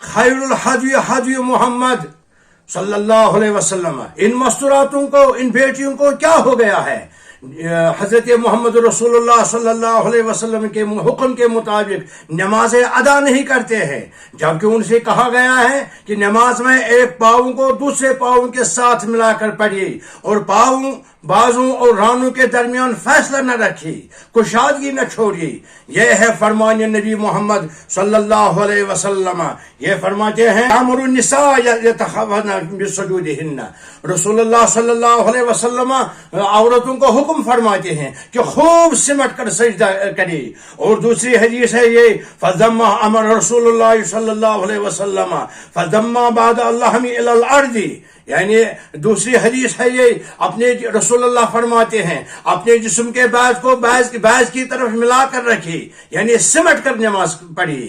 खैरुल हदी हदी मोहम्मद सल्लल्लाहु अलैहि वसल्लम। इन मस्तूरातों को, इन बेटियों को क्या हो गया है? हजरत मोहम्मद रसूलुल्लाह सल्लल्लाहु अलैहि वसल्लम के हुक्म के मुताबिक नमाजें अदा नहीं करते हैं, जबकि उनसे कहा गया है कि नमाज में एक पाँव को दूसरे पाँव के साथ मिलाकर पढ़िए और पाँव, बाजू और रानों के दरमियान फैसला न रखिए, कुशादगी न छोड़िए। यह है फरमान नबी मोहम्मद सल्लल्लाहु अलैहि वसल्लम। ये फरमाते हैं अमरुन निसा यतखवना बिसुजूदिहिन्ना। रसूलुल्लाह सल्लल्लाहु अलैहि वसल्लम औरतों को हुक्म फरमाते हैं कि खूब सिमट कर सजदा करे। और दूसरी हदीस है ये फज़म्मा अमर रसूलुल्लाह सल्लल्लाहु अलैहि वसल्लम फज़म्मा बाद अल्लाह इलल अर्दी। यानी दूसरी हदीस है ये, अपने रसूलुल्लाह फरमाते हैं अपने जिस्म के बाज को बाज की तरफ मिलाकर रखिए, यानी सिमट कर नमाज पढ़िए।